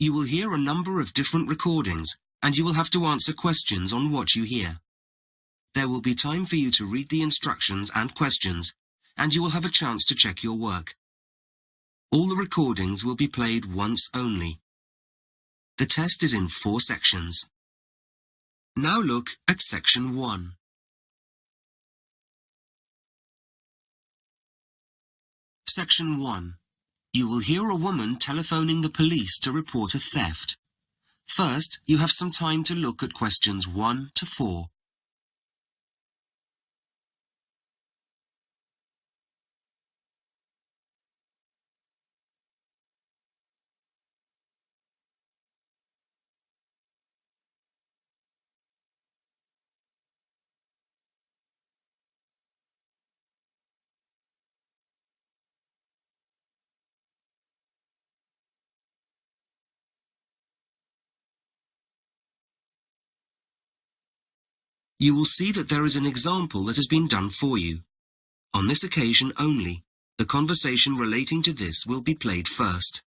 You will hear a number of different recordings, and you will have to answer questions on what you hear. There will be time for you to read the instructions and questions, and you will have a chance to check your work. All the recordings will be played once only. The test is in 4 sections. Now look at Section 1. Section 1. You will hear a woman telephoning the police to report a theft. First, you have some time to look at questions 1 to 4. You will see that there is an example that has been done for you. On this occasion only, the conversation relating to this will be played first.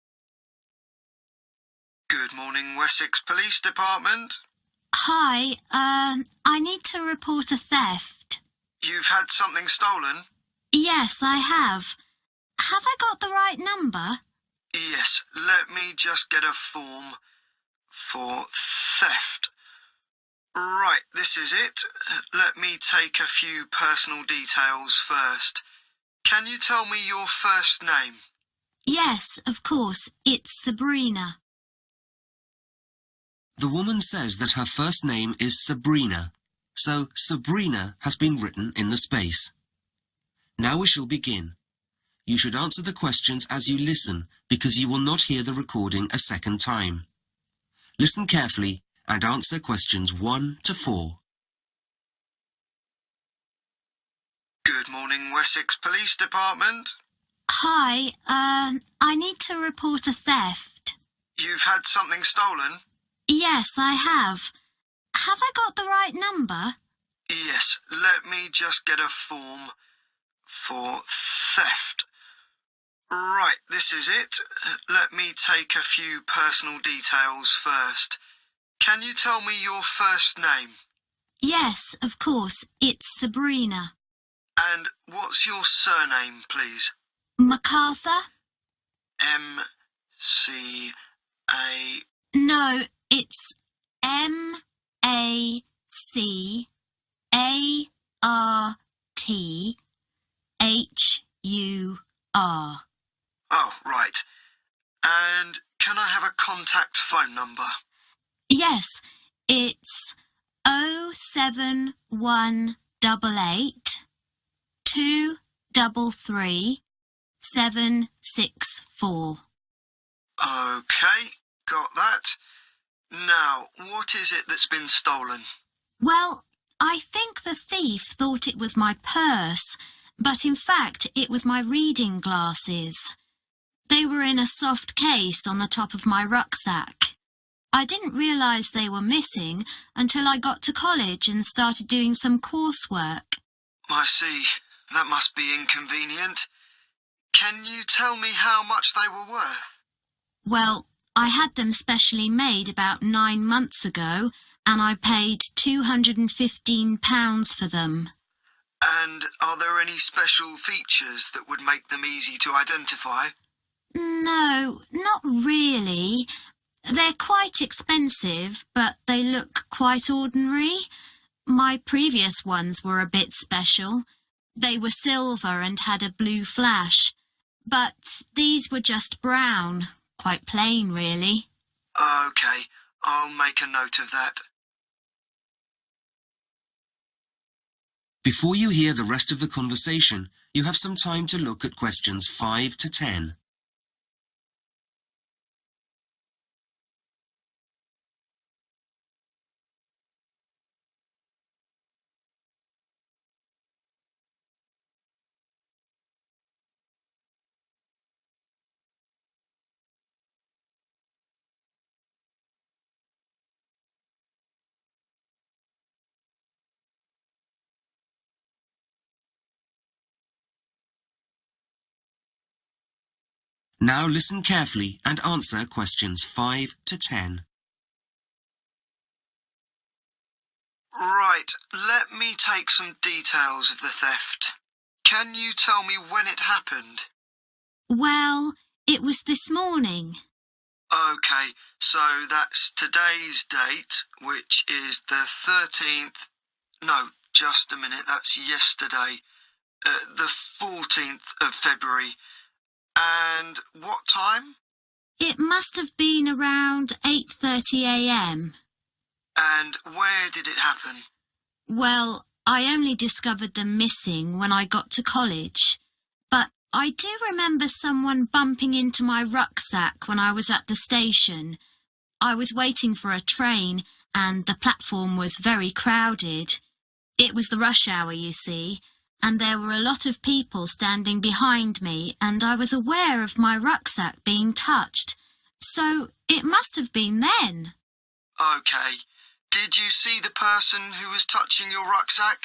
Good morning, Wessex Police Department. Hi, I need to report a theft. You've had something stolen? Yes, I have. Have I got the right number? Yes, let me just get a form for theft. Right, this is it. Let me take a few personal details first. Can you tell me your first name? Yes, of course. It's Sabrina. The woman says that her first name is Sabrina, so Sabrina has been written in the space. Now we shall begin. You should answer the questions as you listen, because you will not hear the recording a second time. Listen carefully and answer questions 1 to 4. Good morning, Wessex Police Department. Hi, I need to report a theft. You've had something stolen? Yes, I have. Have I got the right number? Yes, let me just get a form for theft. Right, this is it. Let me take a few personal details first. Can you tell me your first name? Yes, of course. It's Sabrina. And what's your surname, please? MacArthur? M-C-A... No, it's MacArthur. Oh, right. And can I have a contact phone number? Yes, it's 07188 233 764. OK, got that. Now, what is it that's been stolen? Well, I think the thief thought it was my purse, but in fact it was my reading glasses. They were in a soft case on the top of my rucksack. I didn't realise they were missing until I got to college and started doing some coursework. I see. That must be inconvenient. Can you tell me how much they were worth? Well, I had them specially made about 9 months ago, and I paid £215 for them. And are there any special features that would make them easy to identify? No, not really. They're quite expensive, but they look quite ordinary. My previous ones were a bit special. They were silver and had a blue flash. But these were just brown. Quite plain, really. OK, I'll make a note of that. Before you hear the rest of the conversation, you have some time to look at questions 5 to 10. Now listen carefully and answer questions 5 to 10. Right, let me take some details of the theft. Can you tell me when it happened? Well, it was this morning. Okay, so that's today's date, which is the 13th. No, just a minute, that's yesterday. The 14th of February. And what time? It must have been around 8:30 a.m. And where did it happen? Well, I only discovered them missing when I got to college. But I do remember someone bumping into my rucksack when I was at the station. I was waiting for a train and the platform was very crowded. It was the rush hour, you see, and there were a lot of people standing behind me and I was aware of my rucksack being touched. So it must have been then. Okay. Did you see the person who was touching your rucksack?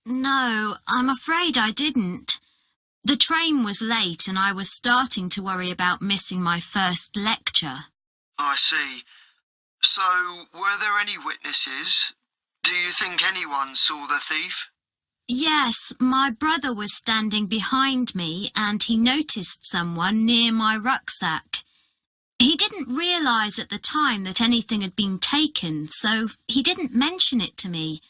No, I'm afraid I didn't. The train was late and I was starting to worry about missing my first lecture. I see. So, were there any witnesses? Do you think anyone saw the thief? Yes, my brother was standing behind me and he noticed someone near my rucksack. He didn't realise at the time that anything had been taken, so he didn't mention it to me.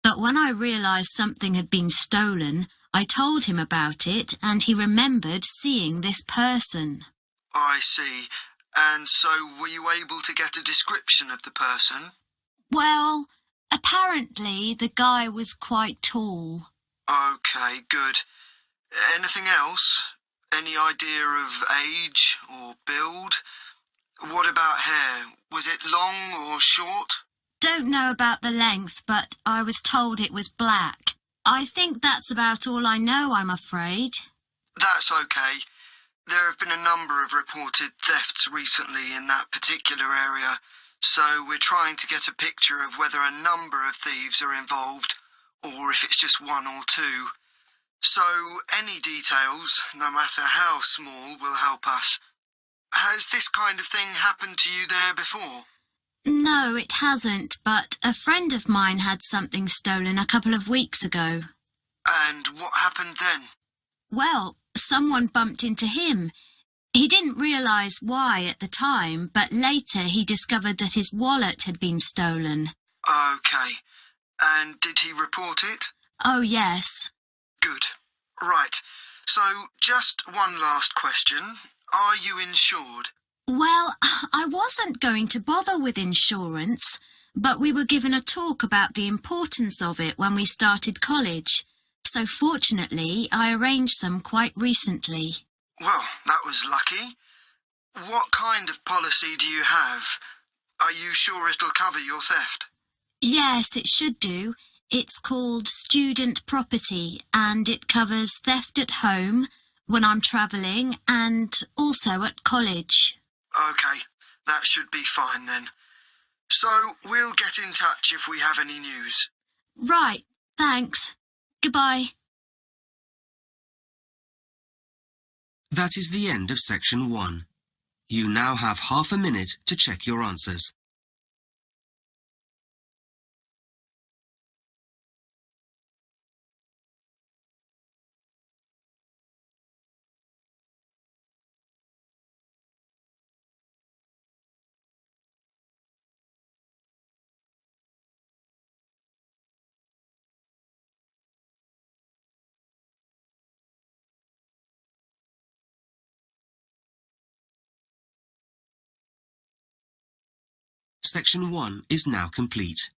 But when I realised something had been stolen, I told him about it and he remembered seeing this person. I see. And so were you able to get a description of the person? Well, apparently the guy was quite tall. Okay, good. Anything else? Any idea of age or build? What about hair? Was it long or short? Don't know about the length, but I was told it was black. I think that's about all I know, I'm afraid. That's okay. There have been a number of reported thefts recently in that particular area, so we're trying to get a picture of whether a number of thieves are involved, or if it's just one or two. So any details, no matter how small, will help us. Has this kind of thing happened to you there before? No, it hasn't, but a friend of mine had something stolen a couple of weeks ago. And what happened then? Well, someone bumped into him. He didn't realise why at the time, but later he discovered that his wallet had been stolen. Okay. And did he report it? Oh, yes. Good. Right. So, just one last question. Are you insured? Well, I wasn't going to bother with insurance, but we were given a talk about the importance of it when we started college. So fortunately, I arranged some quite recently. Well, that was lucky. What kind of policy do you have? Are you sure it'll cover your theft? Yes, it should do. It's called student property and it covers theft at home, when I'm travelling, and also at college. Okay, that should be fine then. So, we'll get in touch if we have any news. Right, thanks. Goodbye. That is the end of section 1. You now have half a minute to check your answers. Section 1 is now complete.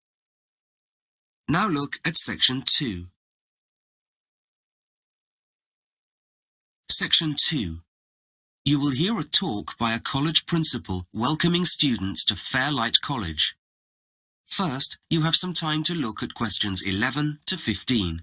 Now look at section 2. Section 2. You will hear a talk by a college principal welcoming students to Fairlight College. First, you have some time to look at questions 11 to 15.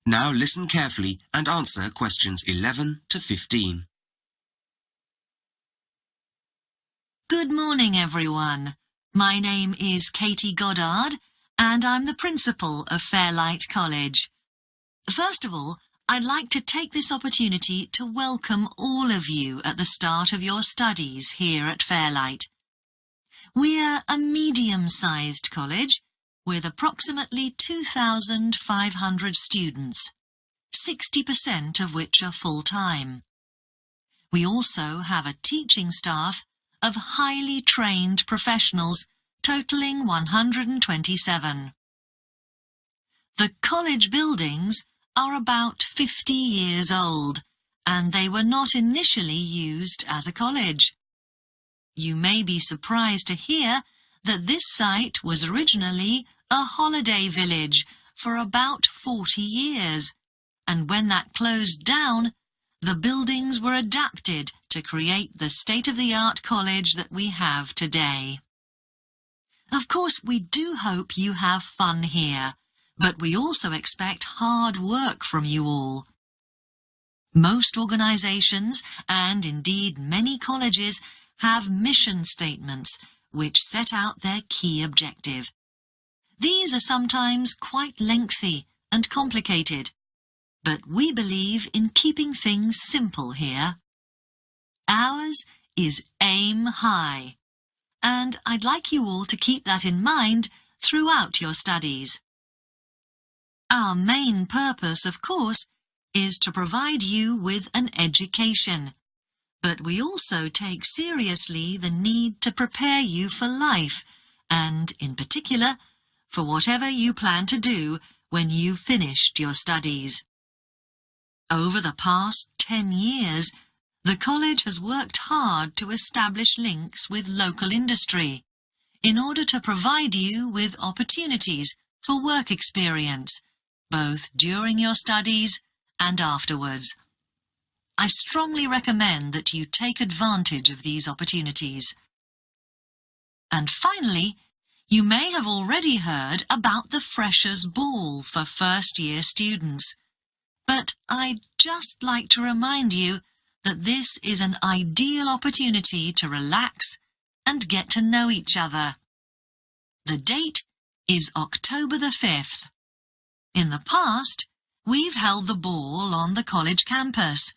Now listen carefully and answer questions 11 to 15. Good morning, everyone. My name is Katie Goddard, and I'm the principal of Fairlight College. First of all, I'd like to take this opportunity to welcome all of you at the start of your studies here at Fairlight. We're a medium-sized college with approximately 2,500 students, 60% of which are full-time. We also have a teaching staff of highly trained professionals totaling 127. The college buildings are about 50 years old, and they were not initially used as a college. You may be surprised to hear that this site was originally a holiday village for about 40 years, and when that closed down, the buildings were adapted to create the state-of-the-art college that we have today. Of course, we do hope you have fun here, but we also expect hard work from you all. Most organizations, and indeed many colleges, have mission statements which set out their key objective. These are sometimes quite lengthy and complicated, but we believe in keeping things simple here. Ours is Aim High, and I'd like you all to keep that in mind throughout your studies. Our main purpose, of course, is to provide you with an education, but we also take seriously the need to prepare you for life, and, in particular, for whatever you plan to do when you've finished your studies. Over the past 10 years, the college has worked hard to establish links with local industry in order to provide you with opportunities for work experience, both during your studies and afterwards. I strongly recommend that you take advantage of these opportunities. And finally, you may have already heard about the Freshers' Ball for first-year students, but I'd just like to remind you that this is an ideal opportunity to relax and get to know each other. The date is October the 5th. In the past, we've held the ball on the college campus,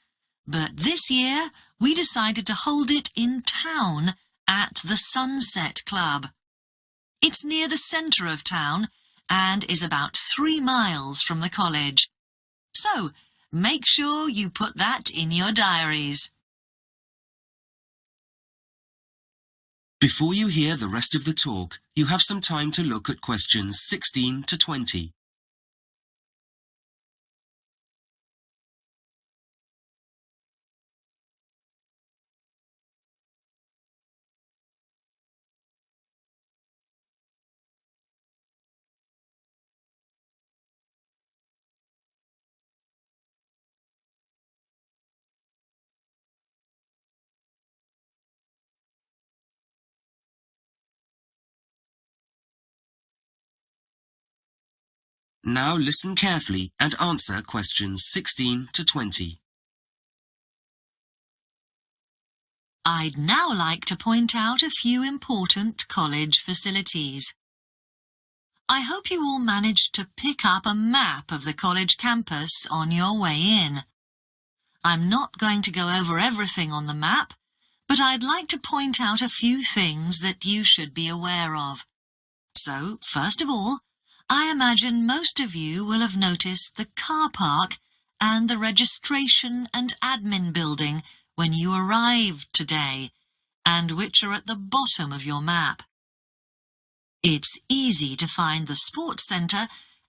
but this year we decided to hold it in town at the Sunset Club. It's near the centre of town and is about 3 miles from the college. So, make sure you put that in your diaries. Before you hear the rest of the talk, you have some time to look at questions 16 to 20. Now listen carefully and answer questions 16 to 20. I'd now like to point out a few important college facilities. I hope you all managed to pick up a map of the college campus on your way in. I'm not going to go over everything on the map, but I'd like to point out a few things that you should be aware of. So, first of all, I imagine most of you will have noticed the car park and the registration and admin building when you arrived today, and which are at the bottom of your map. It's easy to find the sports centre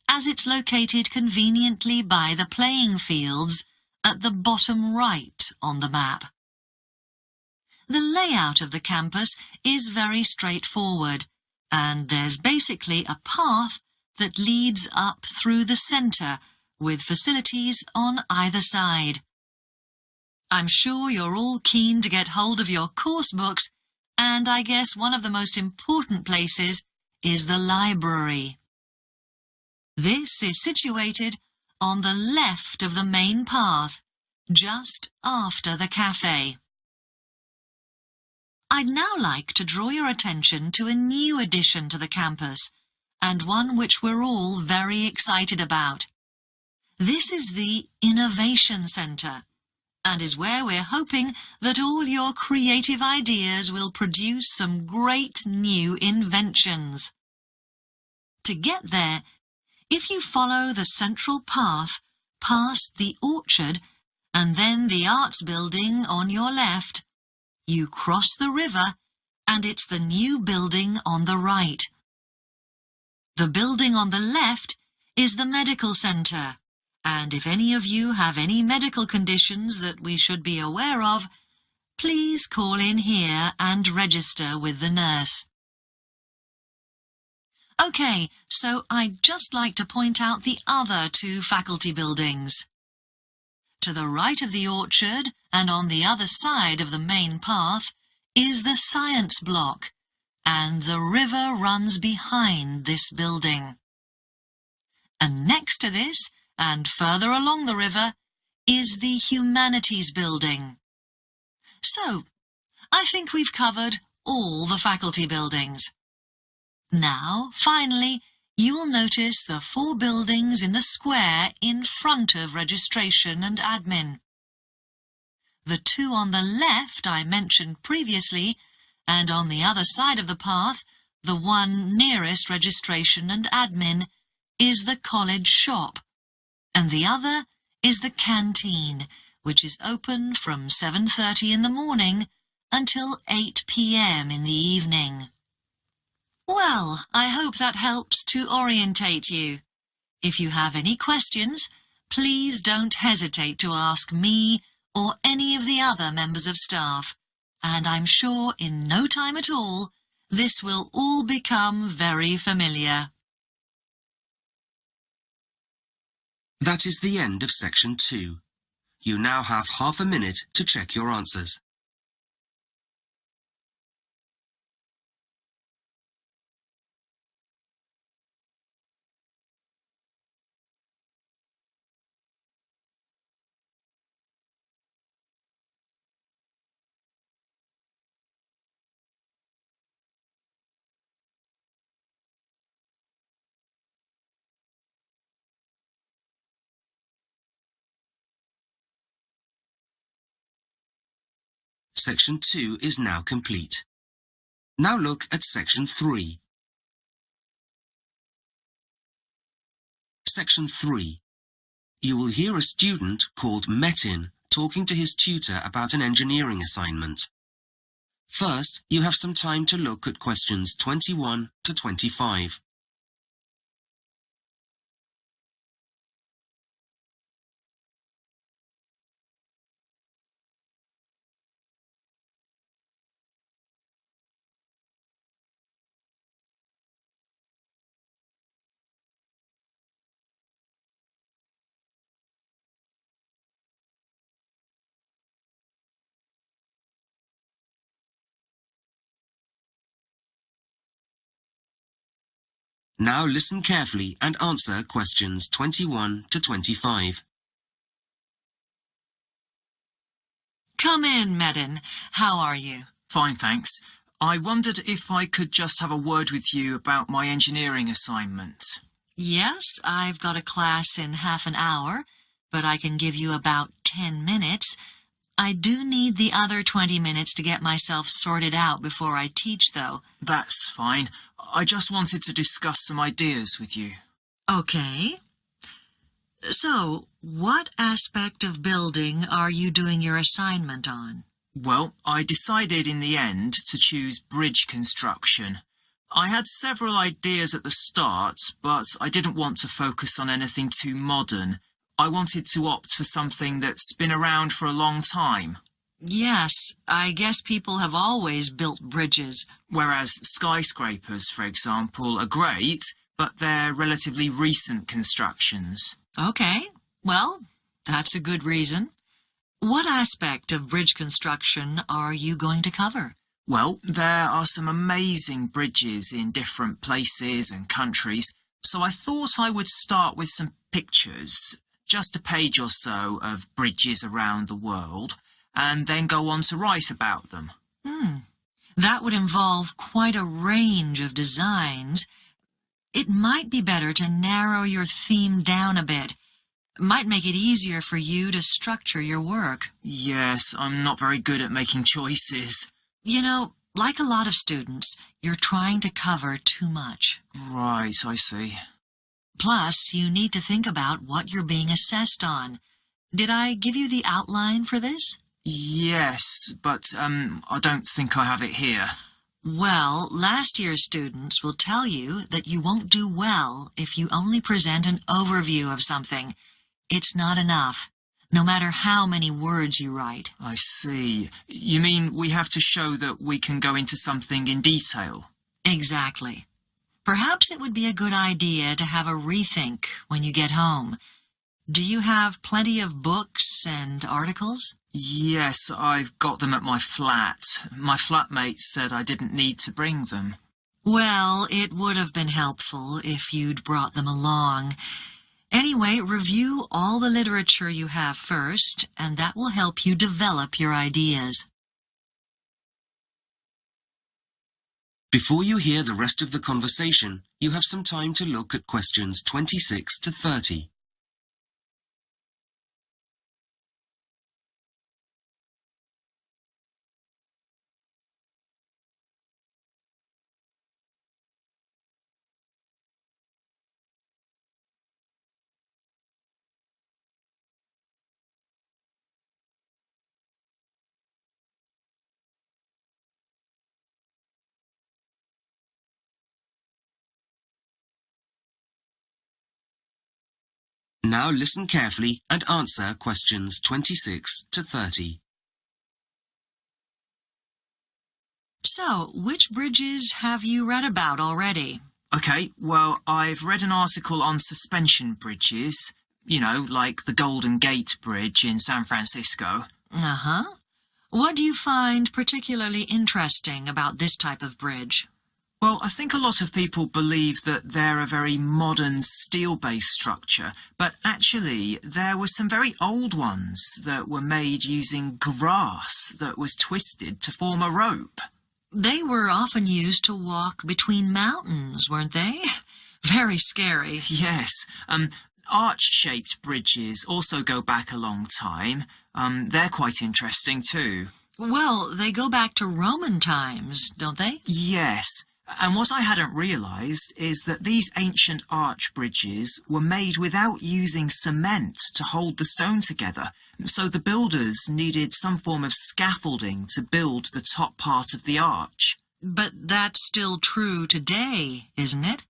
as it's located conveniently by the playing fields at the bottom right on the map. The layout of the campus is very straightforward, and there's basically a path that leads up through the centre with facilities on either side. I'm sure you're all keen to get hold of your course books, and I guess one of the most important places is the library. This is situated on the left of the main path, just after the cafe. I'd now like to draw your attention to a new addition to the campus, and one which we're all very excited about. This is the Innovation Centre, and is where we're hoping that all your creative ideas will produce some great new inventions. To get there, if you follow the central path past the orchard and then the Arts Building on your left, you cross the river and it's the new building on the right. The building on the left is the Medical Centre, and if any of you have any medical conditions that we should be aware of, please call in here and register with the nurse. OK, so I'd just like to point out the other two faculty buildings. To the right of the orchard and on the other side of the main path is the science block, and the river runs behind this building. And next to this, and further along the river, is the humanities building. So, I think we've covered all the faculty buildings. Now, finally, you will notice the 4 buildings in the square in front of registration and admin. The 2 on the left I mentioned previously, and on the other side of the path, the one nearest registration and admin, is the college shop, and the other is the canteen, which is open from 7:30 in the morning until 8 p.m. in the evening. Well, I hope that helps to orientate you. If you have any questions, please don't hesitate to ask me or any of the other members of staff, and I'm sure in no time at all, this will all become very familiar. That is the end of section 2. You now have half a minute to check your answers. Section 2 is now complete. Now look at section 3. Section 3. You will hear a student called Metin talking to his tutor about an engineering assignment. First, you have some time to look at questions 21 to 25. Now listen carefully and answer questions 21 to 25. Come in, Metin. How are you? Fine, thanks. I wondered if I could just have a word with you about my engineering assignment. Yes, I've got a class in half an hour, but I can give you about 10 minutes. I do need the other 20 minutes to get myself sorted out before I teach, though. That's fine. I just wanted to discuss some ideas with you. Okay. So, what aspect of building are you doing your assignment on? Well, I decided in the end to choose bridge construction. I had several ideas at the start, but I didn't want to focus on anything too modern. I wanted to opt for something that's been around for a long time. Yes, I guess people have always built bridges. Whereas skyscrapers, for example, are great, but they're relatively recent constructions. Okay, well, that's a good reason. What aspect of bridge construction are you going to cover? Well, there are some amazing bridges in different places and countries, so I thought I would start with some pictures. just a page or so of bridges around the world, and then go on to write about them. That would involve quite a range of designs. It might be better to narrow your theme down a bit. Might make it easier for you to structure your work. Yes, I'm not very good at making choices. You know, like a lot of students, you're trying to cover too much. Right, I see. Plus, you need to think about what you're being assessed on. Did I give you the outline for this? Yes, but I don't think I have it here. Well, last year's students will tell you that you won't do well if you only present an overview of something. It's not enough, no matter how many words you write. I see. You mean we have to show that we can go into something in detail? Exactly. Perhaps it would be a good idea to have a rethink when you get home. Do you have plenty of books and articles? Yes, I've got them at my flat. My flatmate said I didn't need to bring them. Well, it would have been helpful if you'd brought them along. Anyway, review all the literature you have first, and that will help you develop your ideas. Before you hear the rest of the conversation, you have some time to look at questions 26 to 30. Now listen carefully and answer questions 26 to 30. So, which bridges have you read about already? Okay, well, I've read an article on suspension bridges, you know, like the Golden Gate Bridge in San Francisco. Uh-huh. What do you find particularly interesting about this type of bridge? Well, I think a lot of people believe that they're a very modern steel-based structure, but actually there were some very old ones that were made using grass that was twisted to form a rope. They were often used to walk between mountains, weren't they? Very scary. Yes, arch-shaped bridges also go back a long time. They're quite interesting too. Well, they go back to Roman times, don't they? Yes. And what I hadn't realised is that these ancient arch bridges were made without using cement to hold the stone together, so the builders needed some form of scaffolding to build the top part of the arch. But that's still true today, isn't it?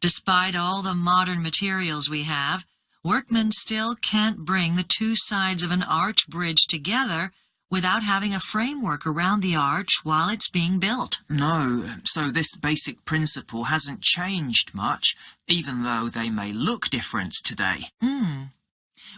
Despite all the modern materials we have, workmen still can't bring the two sides of an arch bridge together without having a framework around the arch while it's being built. No, so this basic principle hasn't changed much, even though they may look different today.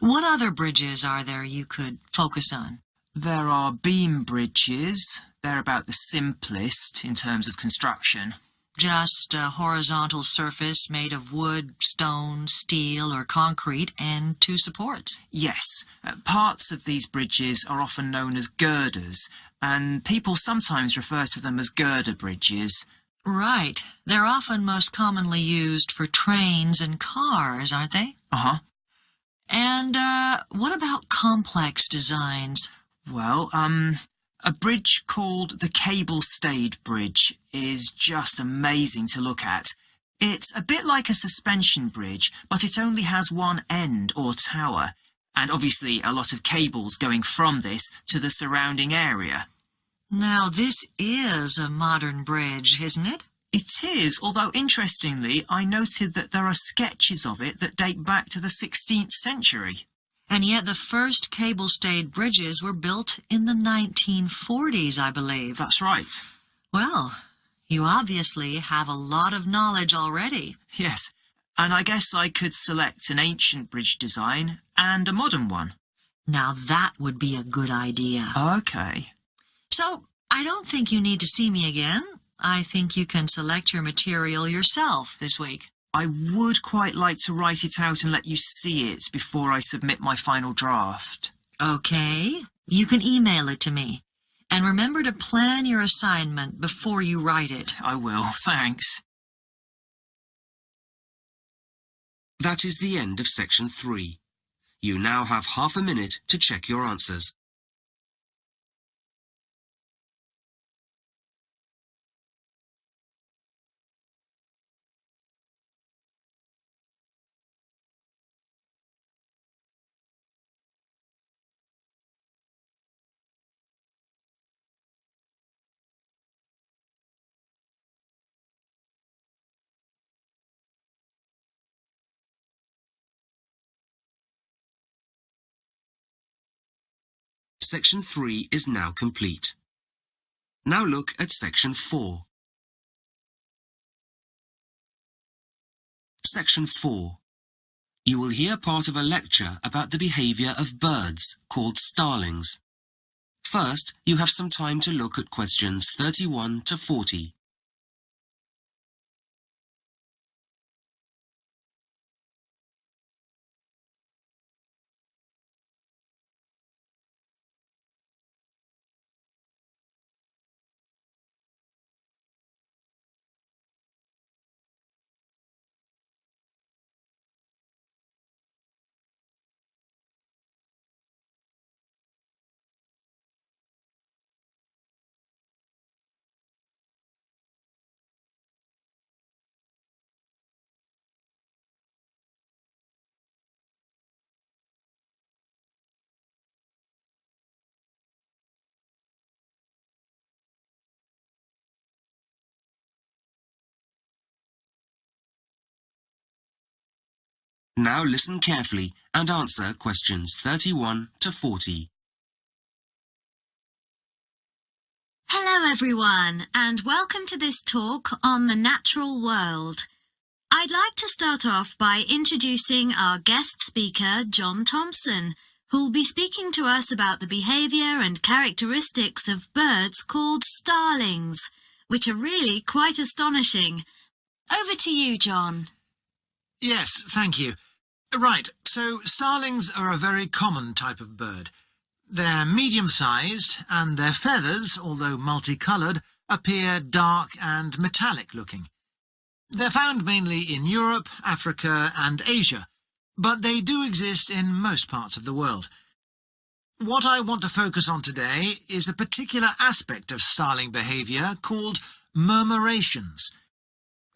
What other bridges are there you could focus on? There are beam bridges. They're about the simplest in terms of construction. Just a horizontal surface made of wood, stone, steel, or concrete, and two supports. Yes, parts of these bridges are often known as girders, and people sometimes refer to them as girder bridges. Right. They're often most commonly used for trains and cars, aren't they? Uh-huh. And what about complex designs? Well, a bridge called the Cable-Stayed Bridge is just amazing to look at. It's a bit like a suspension bridge, but it only has one end or tower, and obviously a lot of cables going from this to the surrounding area. Now, this is a modern bridge, isn't it? It is, although interestingly, I noted that there are sketches of it that date back to the 16th century. And yet the first cable-stayed bridges were built in the 1940s, I believe. That's right. Well, you obviously have a lot of knowledge already. Yes, and I guess I could select an ancient bridge design and a modern one. Now that would be a good idea. Okay. So, I don't think you need to see me again. I think you can select your material yourself this week. I would quite like to write it out and let you see it before I submit my final draft. Okay, you can email it to me. And remember to plan your assignment before you write it. I will, thanks. That is the end of section 3. You now have half a minute to check your answers. Section 3 is now complete. Now look at section 4. Section 4. You will hear part of a lecture about the behaviour of birds, called starlings. First, you have some time to look at questions 31 to 40. Now listen carefully and answer questions 31 to 40. Hello everyone, and welcome to this talk on the natural world. I'd like to start off by introducing our guest speaker, John Thompson, who'll be speaking to us about the behaviour and characteristics of birds called starlings, which are really quite astonishing. Over to you, John. Yes, thank you. Right, so starlings are a very common type of bird. They're medium-sized, and their feathers, although multicoloured, appear dark and metallic-looking. They're found mainly in Europe, Africa and Asia, but they do exist in most parts of the world. What I want to focus on today is a particular aspect of starling behaviour called murmurations.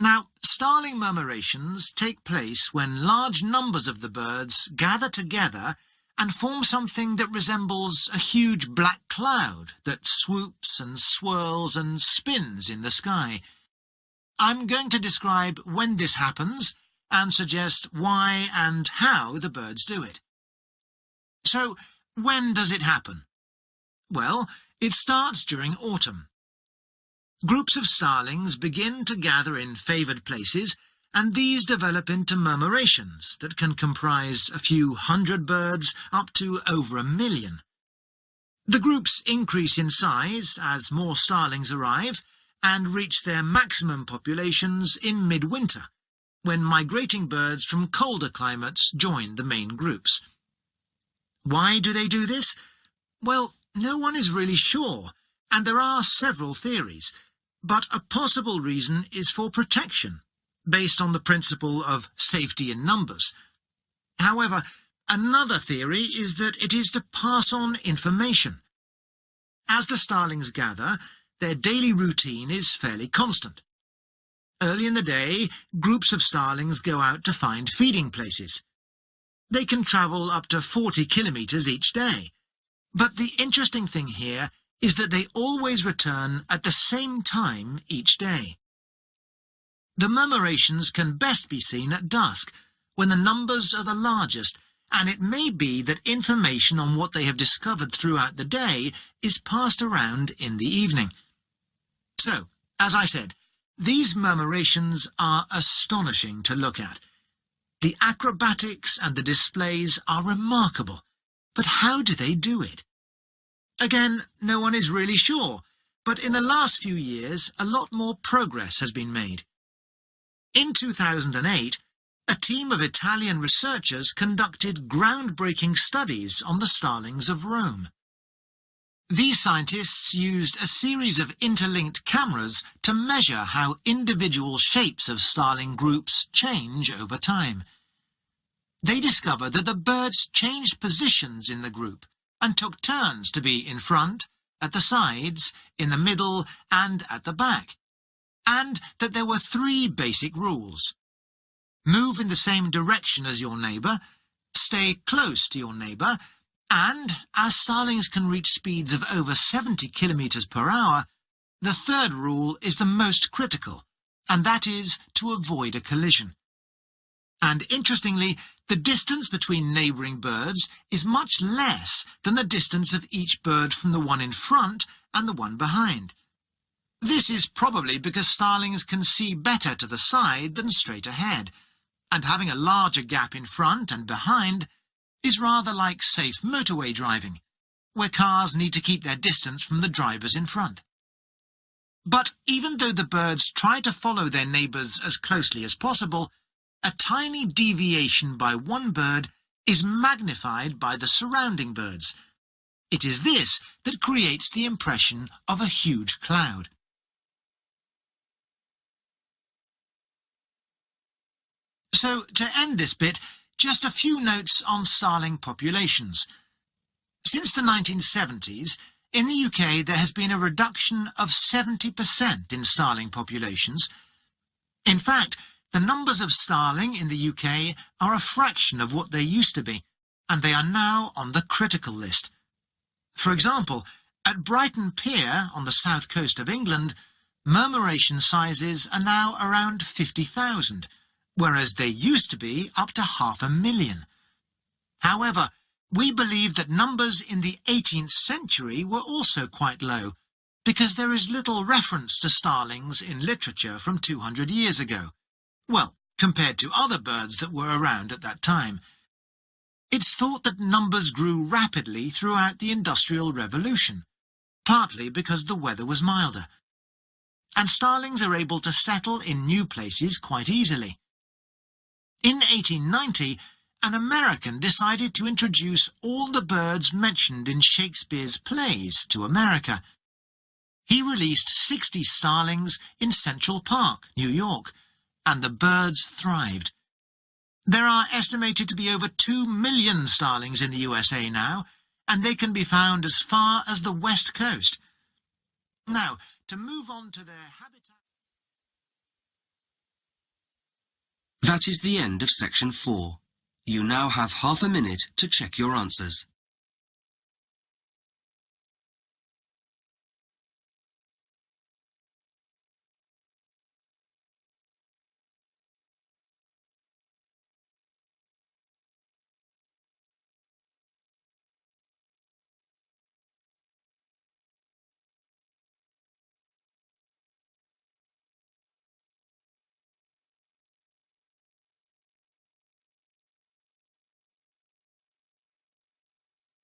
Now, starling murmurations take place when large numbers of the birds gather together and form something that resembles a huge black cloud that swoops and swirls and spins in the sky. I'm going to describe when this happens and suggest why and how the birds do it. So, when does it happen? Well, it starts during autumn. Groups of starlings begin to gather in favoured places, and these develop into murmurations that can comprise a few hundred birds up to over 1 million. The groups increase in size as more starlings arrive and reach their maximum populations in midwinter, when migrating birds from colder climates join the main groups. Why do they do this? Well, no one is really sure, and there are several theories. But a possible reason is for protection, based on the principle of safety in numbers. However, another theory is that it is to pass on information. As the starlings gather, their daily routine is fairly constant. Early in the day, groups of starlings go out to find feeding places. They can travel up to 40 kilometres each day. But the interesting thing here is that they always return at the same time each day. The murmurations can best be seen at dusk, when the numbers are the largest, and it may be that information on what they have discovered throughout the day is passed around in the evening. So, as I said, these murmurations are astonishing to look at. The acrobatics and the displays are remarkable, but how do they do it? Again, no one is really sure, but in the last few years, a lot more progress has been made. In 2008, a team of Italian researchers conducted groundbreaking studies on the starlings of Rome. These scientists used a series of interlinked cameras to measure how individual shapes of starling groups change over time. They discovered that the birds changed positions in the group and took turns to be in front, at the sides, in the middle, and at the back, and that there were 3 basic rules. Move in the same direction as your neighbour, stay close to your neighbour, and, as starlings can reach speeds of over 70 kilometres per hour, the third rule is the most critical, and that is to avoid a collision. And interestingly, the distance between neighbouring birds is much less than the distance of each bird from the one in front and the one behind. This is probably because starlings can see better to the side than straight ahead, and having a larger gap in front and behind is rather like safe motorway driving, where cars need to keep their distance from the drivers in front. But even though the birds try to follow their neighbours as closely as possible, a tiny deviation by one bird is magnified by the surrounding birds. It is this that creates the impression of a huge cloud. So, to end this bit, just a few notes on starling populations. Since the 1970s, in the UK there has been a reduction of 70% in starling populations. In fact, the numbers of starling in the UK are a fraction of what they used to be, and they are now on the critical list. For example, at Brighton Pier on the south coast of England, murmuration sizes are now around 50,000, whereas they used to be up to 500,000. However, we believe that numbers in the 18th century were also quite low, because there is little reference to starlings in literature from 200 years ago. Well, compared to other birds that were around at that time. It's thought that numbers grew rapidly throughout the Industrial Revolution, partly because the weather was milder. And starlings are able to settle in new places quite easily. In 1890, an American decided to introduce all the birds mentioned in Shakespeare's plays to America. He released 60 starlings in Central Park, New York, and the birds thrived. There are estimated to be over 2 million starlings in the USA now, and they can be found as far as the West Coast. Now, to move on to their habitat... That is the end of section 4. You now have half a minute to check your answers.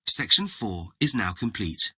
Section 4 is now complete.